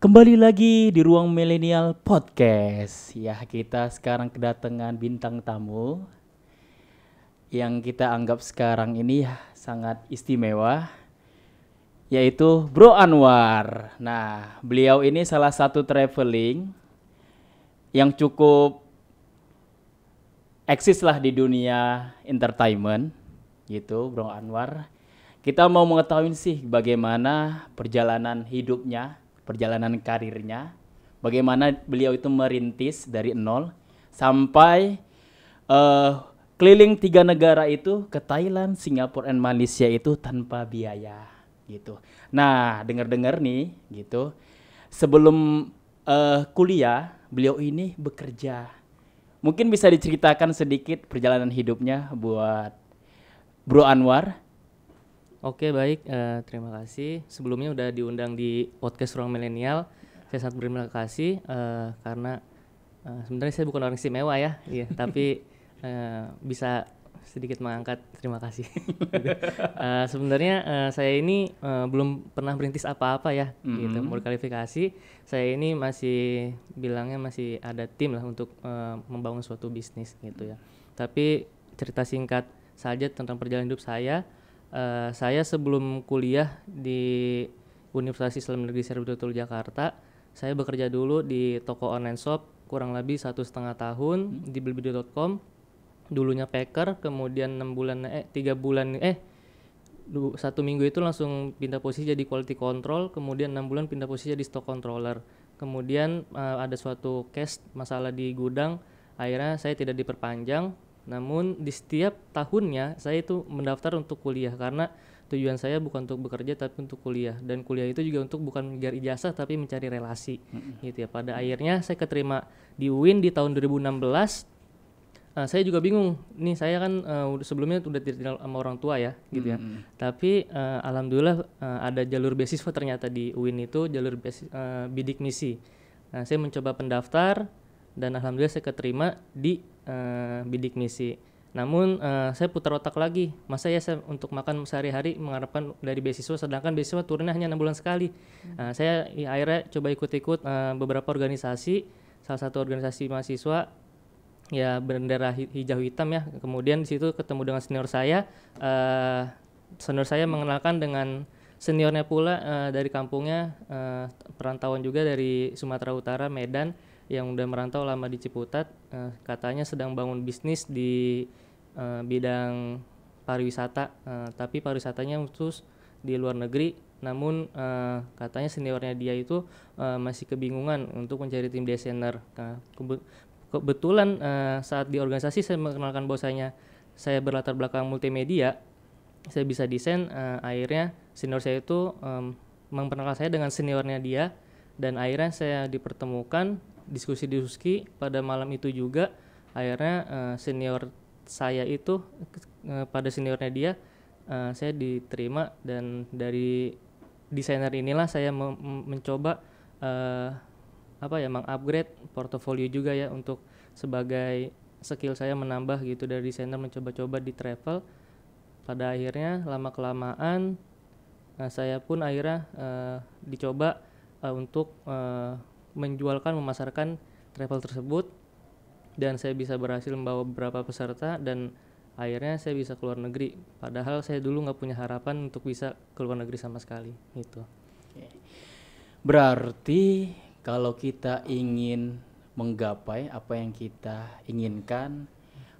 Kembali lagi di Ruang Milenial Podcast. Ya, kita sekarang kedatangan bintang tamu yang kita anggap sekarang ini sangat istimewa, yaitu Bro Anwar. Nah, beliau ini salah satu traveling yang cukup eksis lah di dunia entertainment, gitu Bro Anwar. Kita mau mengetahui sih bagaimana perjalanan hidupnya, perjalanan karirnya, bagaimana beliau itu merintis dari nol sampai keliling 3 negara itu ke Thailand, Singapura, dan Malaysia itu tanpa biaya gitu. Nah, dengar-dengar nih gitu, sebelum kuliah beliau ini bekerja. Mungkin bisa diceritakan sedikit perjalanan hidupnya buat Bro Anwar. Oke baik, terima kasih. Sebelumnya udah diundang di podcast Ruang Milenial. Saya sangat berterima kasih karena sebenarnya saya bukan orang istimewa ya, iya, tapi bisa sedikit mengangkat. Terima kasih. Sebenarnya saya ini belum pernah merintis apa-apa ya, gitu. Mau kualifikasi, saya ini masih bilangnya masih ada tim lah untuk membangun suatu bisnis gitu ya. Tapi cerita singkat saja tentang perjalanan hidup saya. Saya sebelum kuliah di Universitas Islam Negeri Seri Betul Jakarta, saya bekerja dulu di toko online shop kurang lebih 1,5 tahun di blibli.com. Dulunya packer, kemudian 1 minggu itu langsung pindah posisi jadi quality control, kemudian 6 bulan pindah posisi jadi stock controller. Kemudian ada suatu case masalah di gudang, akhirnya saya tidak diperpanjang. Namun di setiap tahunnya saya itu mendaftar untuk kuliah karena tujuan saya bukan untuk bekerja tapi untuk kuliah, dan kuliah itu juga untuk bukan mengejar ijazah tapi mencari relasi gitu ya. Pada akhirnya saya keterima di UIN di tahun 2016. Saya juga bingung nih, saya kan sebelumnya udah ditinggal sama orang tua ya gitu ya. Tapi alhamdulillah ada jalur beasiswa ternyata di UIN itu, jalur bidik misi. Saya mencoba pendaftar dan alhamdulillah saya keterima di bidik misi. Namun saya putar otak lagi, masa ya saya untuk makan sehari-hari mengharapkan dari beasiswa, sedangkan beasiswa turunnya hanya 6 bulan sekali. Saya akhirnya coba ikut-ikut beberapa organisasi, salah satu organisasi mahasiswa ya bendera hijau hitam ya. Kemudian di situ ketemu dengan senior saya. Senior saya mengenalkan dengan seniornya pula dari kampungnya, perantauan juga dari Sumatera Utara, Medan, yang udah merantau lama di Ciputat. Katanya sedang bangun bisnis di bidang pariwisata, tapi pariwisatanya khusus di luar negeri. Namun katanya seniornya dia itu masih kebingungan untuk mencari tim desainer. Kebetulan saat di organisasi saya mengenalkan bahwasanya saya berlatar belakang multimedia, saya bisa desain. Akhirnya senior saya itu memperkenalkan saya dengan seniornya dia, dan akhirnya saya dipertemukan, diskusi pada malam itu juga. Akhirnya senior saya itu pada seniornya dia, saya diterima, dan dari desainer inilah saya mencoba mengupgrade portofolio juga ya, untuk sebagai skill saya menambah gitu dari desainer, mencoba-coba di travel. Pada akhirnya lama kelamaan saya pun akhirnya dicoba untuk menjualkan, memasarkan travel tersebut, dan saya bisa berhasil membawa beberapa peserta, dan akhirnya saya bisa keluar negeri. Padahal saya dulu nggak punya harapan untuk bisa keluar negeri sama sekali gitu. Berarti kalau kita ingin menggapai apa yang kita inginkan,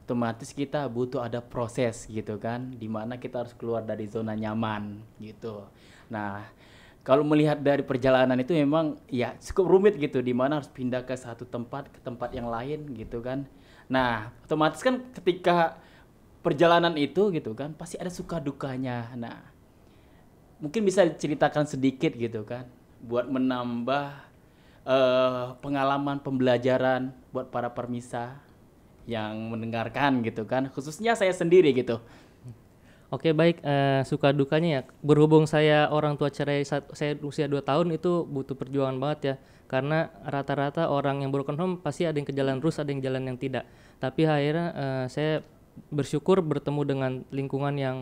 otomatis kita butuh ada proses gitu kan, dimana kita harus keluar dari zona nyaman gitu. Nah, kalau melihat dari perjalanan itu memang ya cukup rumit gitu, di mana harus pindah ke satu tempat ke tempat yang lain gitu kan. Nah, otomatis kan ketika perjalanan itu gitu kan pasti ada suka dukanya. Nah, mungkin bisa diceritakan sedikit gitu kan buat menambah pengalaman pembelajaran buat para permisa yang mendengarkan gitu kan, khususnya saya sendiri gitu. Oke baik, suka dukanya ya, berhubung saya orang tua cerai saat saya usia 2 tahun, itu butuh perjuangan banget ya, karena rata-rata orang yang broken home pasti ada yang ke jalan lurus, ada yang jalan yang tidak. Tapi akhirnya saya bersyukur bertemu dengan lingkungan yang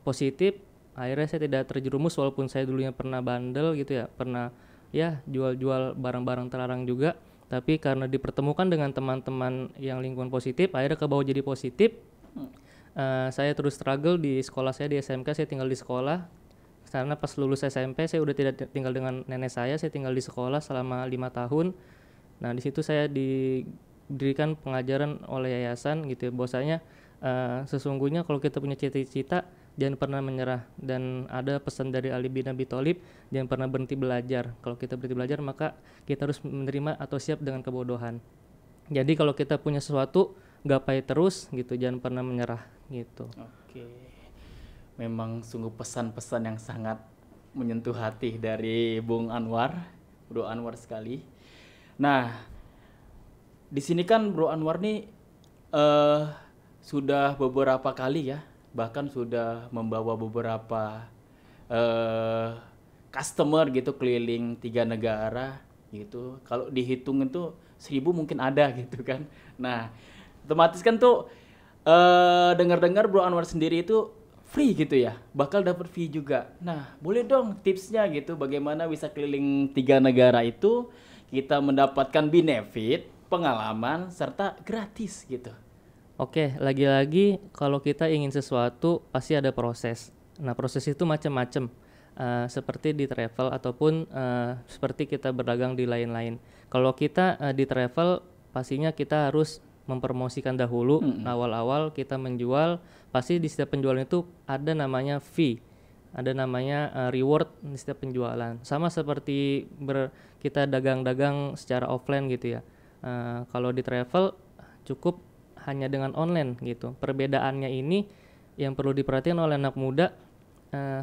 positif. Akhirnya saya tidak terjerumus, walaupun saya dulunya pernah bandel gitu ya, pernah ya jual-jual barang-barang terlarang juga, tapi karena dipertemukan dengan teman-teman yang lingkungan positif akhirnya kebawa jadi positif. Saya terus struggle di sekolah saya, di SMK saya tinggal di sekolah karena pas lulus SMP saya udah tidak tinggal dengan nenek saya tinggal di sekolah selama 5 tahun. Nah di situ saya diberikan pengajaran oleh yayasan gitu ya, bahwasanya sesungguhnya kalau kita punya cita-cita jangan pernah menyerah, dan ada pesan dari Ali bin Abi Thalib, jangan pernah berhenti belajar. Kalau kita berhenti belajar maka kita harus menerima atau siap dengan kebodohan. Jadi kalau kita punya sesuatu gapai terus gitu, jangan pernah menyerah gitu. Oke, memang sungguh pesan-pesan yang sangat menyentuh hati dari Bung Anwar, Bro Anwar sekali. Nah, di sini kan Bro Anwar nih sudah beberapa kali ya, bahkan sudah membawa beberapa customer gitu keliling 3 negara gitu. Kalau dihitung itu 1000 mungkin ada gitu kan. Nah, otomatis kan tuh dengar-dengar Bro Anwar sendiri itu free gitu ya, bakal dapat fee juga. Nah, boleh dong tipsnya gitu, bagaimana bisa keliling 3 negara itu kita mendapatkan benefit, pengalaman, serta gratis gitu. Oke, lagi-lagi kalau kita ingin sesuatu pasti ada proses. Nah, proses itu macam-macam. Seperti di travel ataupun seperti kita berdagang di lain-lain. Kalau kita di travel pastinya kita harus mempromosikan dahulu. Awal-awal kita menjual, pasti di setiap penjualan itu ada namanya fee, ada namanya reward di setiap penjualan. Sama seperti kita dagang-dagang secara offline gitu ya. Kalau di travel cukup hanya dengan online gitu. Perbedaannya ini yang perlu diperhatikan oleh anak muda,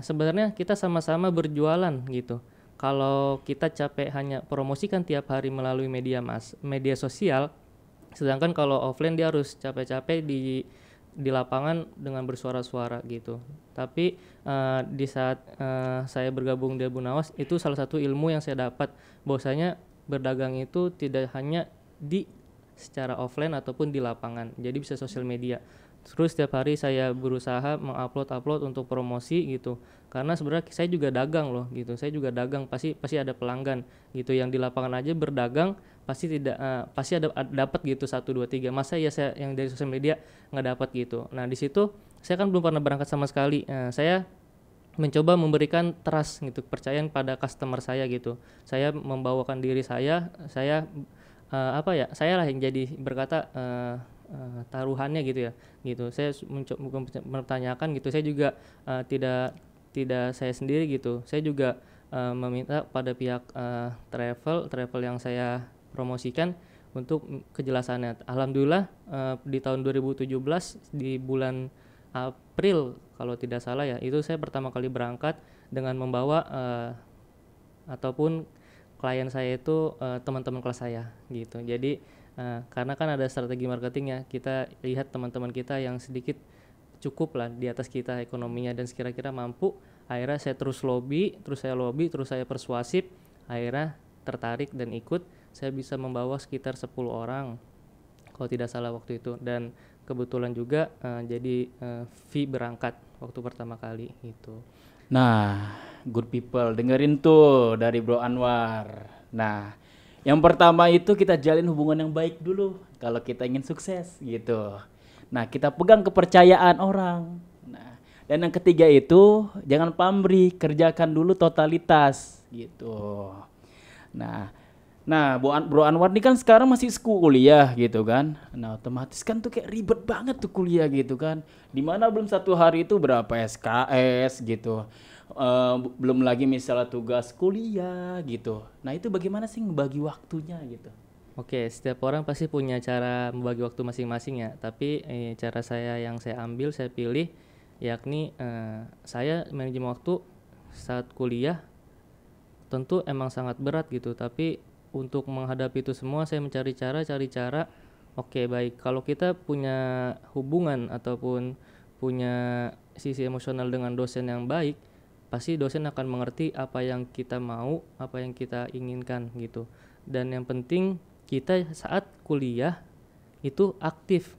sebenarnya kita sama-sama berjualan gitu. Kalau kita capek hanya promosikan tiap hari melalui media sosial, sedangkan kalau offline dia harus capek-capek di lapangan dengan bersuara-suara gitu. Tapi di saat saya bergabung di Abu Nawas, itu salah satu ilmu yang saya dapat, bahwasanya berdagang itu tidak hanya secara offline ataupun di lapangan, jadi bisa sosial media. Terus setiap hari saya berusaha mengupload untuk promosi gitu, karena sebenarnya saya juga dagang loh gitu, saya juga dagang, pasti ada pelanggan gitu, yang di lapangan aja berdagang pasti ada dapat gitu 1 2 3, masa ya saya yang dari sosial media nggak dapat gitu. Nah di situ saya kan belum pernah berangkat sama sekali, saya mencoba memberikan trust gitu, kepercayaan pada customer saya gitu. Saya membawakan diri saya saya lah yang jadi berkata taruhannya gitu ya gitu. Saya mencoba mempertanyakan gitu, saya juga tidak saya sendiri gitu, saya juga meminta pada pihak travel yang saya promosikan untuk kejelasannya. Alhamdulillah di tahun 2017 di bulan April kalau tidak salah ya, itu saya pertama kali berangkat dengan membawa ataupun klien saya itu teman-teman kelas saya gitu. Jadi karena kan ada strategi marketingnya, kita lihat teman-teman kita yang sedikit cukup lah di atas kita ekonominya dan sekira-kira mampu, akhirnya saya terus saya persuasif, akhirnya tertarik dan ikut. Saya bisa membawa sekitar 10 orang kalau tidak salah waktu itu, dan kebetulan juga jadi fee berangkat waktu pertama kali gitu. Nah, good people, dengerin tuh dari Bro Anwar. Nah, yang pertama itu kita jalin hubungan yang baik dulu kalau kita ingin sukses gitu. Nah, kita pegang kepercayaan orang. Nah, dan yang ketiga itu jangan pamrih, kerjakan dulu totalitas gitu. Nah, Bro Anwar ini kan sekarang masih kuliah gitu kan. Nah, otomatis kan tuh kayak ribet banget tuh kuliah gitu kan. Dimana belum 1 hari itu berapa SKS gitu. Belum lagi misalnya tugas kuliah gitu. Nah, itu bagaimana sih ngebagi waktunya gitu? Oke, setiap orang pasti punya cara membagi waktu masing-masing ya. Tapi cara yang saya ambil, saya pilih, yakni saya manajemen waktu saat kuliah tentu emang sangat berat gitu. Tapi untuk menghadapi itu semua saya cari cara. Oke, baik, kalau kita punya hubungan ataupun punya sisi emosional dengan dosen yang baik, pasti dosen akan mengerti apa yang kita mau, apa yang kita inginkan gitu. Dan yang penting kita saat kuliah itu aktif.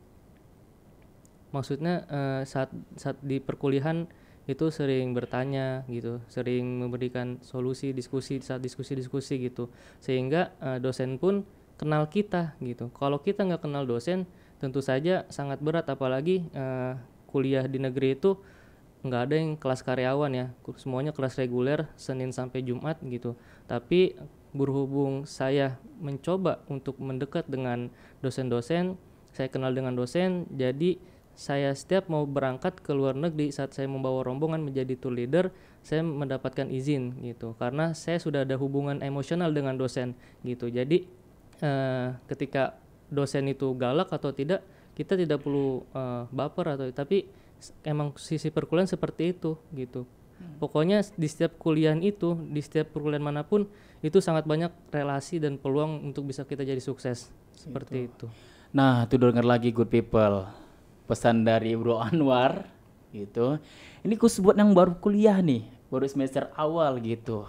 Maksudnya saat di perkuliahan itu sering bertanya gitu, sering memberikan solusi, diskusi gitu, sehingga dosen pun kenal kita gitu. Kalau kita nggak kenal dosen, tentu saja sangat berat, apalagi kuliah di negeri itu nggak ada yang kelas karyawan ya, semuanya kelas reguler Senin sampai Jumat gitu. Tapi berhubung saya mencoba untuk mendekat dengan dosen-dosen, saya kenal dengan dosen, jadi saya setiap mau berangkat ke luar negeri, saat saya membawa rombongan menjadi tour leader, saya mendapatkan izin gitu, karena saya sudah ada hubungan emosional dengan dosen gitu. Jadi ketika dosen itu galak atau tidak, kita tidak perlu baper atau, tapi emang sisi perkuliahan seperti itu gitu. Pokoknya di setiap kuliah itu, di setiap perkuliahan manapun, itu sangat banyak relasi dan peluang untuk bisa kita jadi sukses seperti itu. Nah, itu dengar lagi good people. Pesan dari Bro Anwar gitu. Ini khusus buat yang baru kuliah nih, baru semester awal gitu.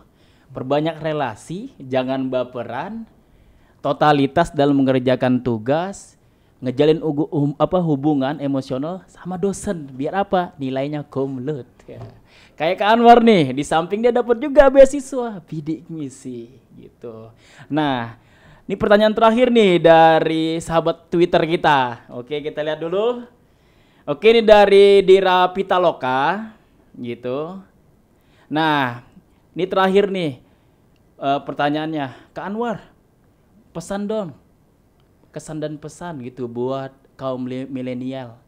Perbanyak relasi, jangan baperan, totalitas dalam mengerjakan tugas, ngejalin hubungan emosional sama dosen, biar apa? Nilainya kumlot ya. Kayak Kak Anwar nih, di samping dia dapat juga beasiswa bidik misi gitu. Nah, ini pertanyaan terakhir nih dari sahabat Twitter kita. Oke, kita lihat dulu. Oke, ini dari Dira Pitaloka gitu. Nah, ini terakhir nih pertanyaannya. Kak Anwar, pesan dong, kesan dan pesan gitu buat kaum milenial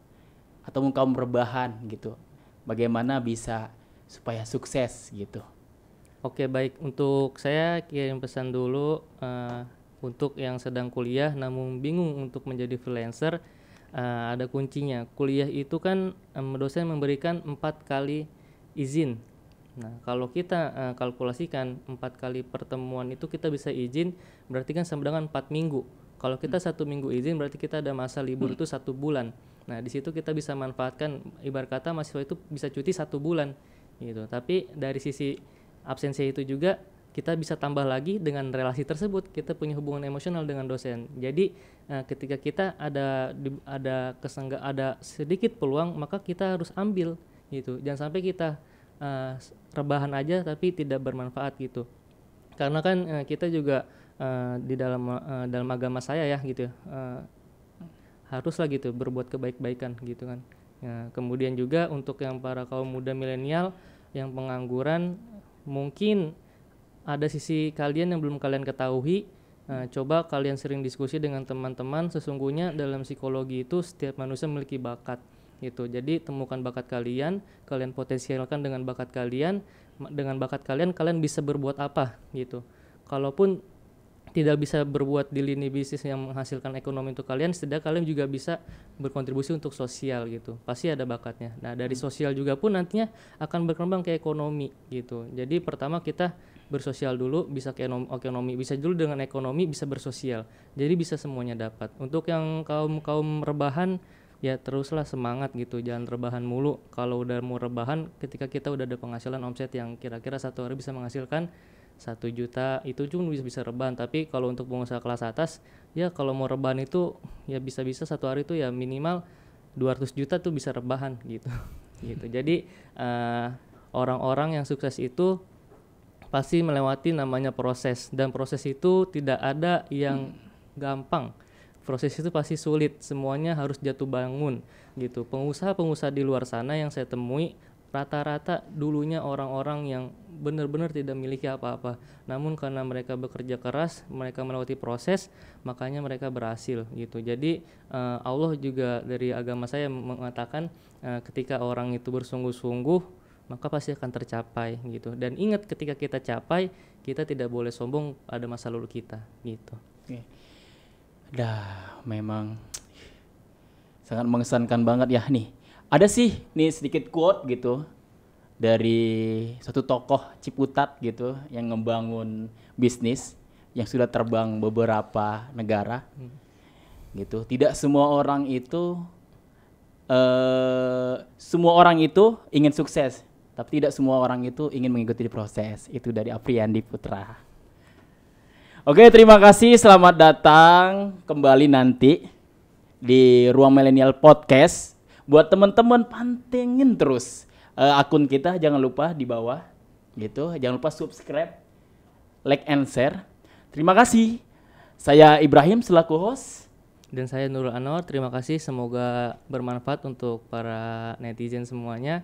atau kaum rebahan gitu. Bagaimana bisa supaya sukses gitu. Oke, baik, untuk saya kirim pesan dulu untuk yang sedang kuliah namun bingung untuk menjadi freelancer. Ada kuncinya. Kuliah itu kan dosen memberikan 4 kali izin. Nah, kalau kita kalkulasikan 4 kali pertemuan itu kita bisa izin, berarti kan sama dengan 4 minggu. Kalau kita 1 minggu izin, berarti kita ada masa libur itu 1 bulan. Nah, di situ kita bisa manfaatkan, ibarat kata mahasiswa itu bisa cuti 1 bulan gitu. Tapi dari sisi absensi itu juga kita bisa tambah lagi dengan relasi tersebut, kita punya hubungan emosional dengan dosen. Jadi ketika kita ada sedikit peluang, maka kita harus ambil gitu. Jangan sampai kita rebahan aja tapi tidak bermanfaat gitu. Karena kan kita juga di dalam agama saya ya gitu ya, haruslah gitu berbuat kebaikan gitu kan. Kemudian juga untuk yang para kaum muda milenial yang pengangguran, mungkin ada sisi kalian yang belum kalian ketahui. Coba kalian sering diskusi dengan teman-teman. Sesungguhnya dalam psikologi itu setiap manusia memiliki bakat gitu. Jadi temukan bakat kalian, kalian potensialkan dengan bakat kalian. Dengan bakat kalian bisa berbuat apa gitu. Kalaupun tidak bisa berbuat di lini bisnis yang menghasilkan ekonomi untuk kalian, setidaknya kalian juga bisa berkontribusi untuk sosial gitu. Pasti ada bakatnya. Nah, dari sosial juga pun nantinya akan berkembang ke ekonomi gitu. Jadi pertama kita bersosial dulu, bisa ke ekonomi, bisa dulu dengan ekonomi, bisa bersosial. Jadi bisa semuanya dapat. Untuk yang kaum rebahan, ya teruslah semangat gitu, jangan rebahan mulu. Kalau udah mau rebahan, ketika kita udah ada penghasilan omset yang kira-kira 1 hari bisa menghasilkan 1 juta, itu cuma bisa rebahan. Tapi kalau untuk pengusaha kelas atas, ya kalau mau rebahan itu ya bisa-bisa 1 hari itu ya minimal 200 juta tuh bisa rebahan gitu. Gitu. Jadi orang-orang yang sukses itu pasti melewati namanya proses, dan proses itu tidak ada yang gampang. Proses itu pasti sulit, semuanya harus jatuh bangun gitu. Pengusaha-pengusaha di luar sana yang saya temui rata-rata dulunya orang-orang yang benar-benar tidak memiliki apa-apa, namun karena mereka bekerja keras, mereka melewati proses, makanya mereka berhasil gitu. Jadi Allah juga dari agama saya mengatakan ketika orang itu bersungguh-sungguh maka pasti akan tercapai gitu. Dan ingat, ketika kita capai, kita tidak boleh sombong pada masa lalu kita gitu. Oke. Memang sangat mengesankan banget ya nih. Ada sih nih sedikit quote gitu dari satu tokoh Ciputat gitu yang ngebangun bisnis yang sudah terbang beberapa negara gitu. Tidak semua orang itu ingin sukses, tapi tidak semua orang itu ingin mengikuti proses. Itu dari Apriandi Putra. Oke, terima kasih. Selamat datang kembali nanti di Ruang Milenial Podcast. Buat teman-teman, pantengin terus akun kita, jangan lupa di bawah gitu. Jangan lupa subscribe, like and share. Terima kasih. Saya Ibrahim selaku host. Dan saya Nurul Anwar, terima kasih, semoga bermanfaat untuk para netizen semuanya.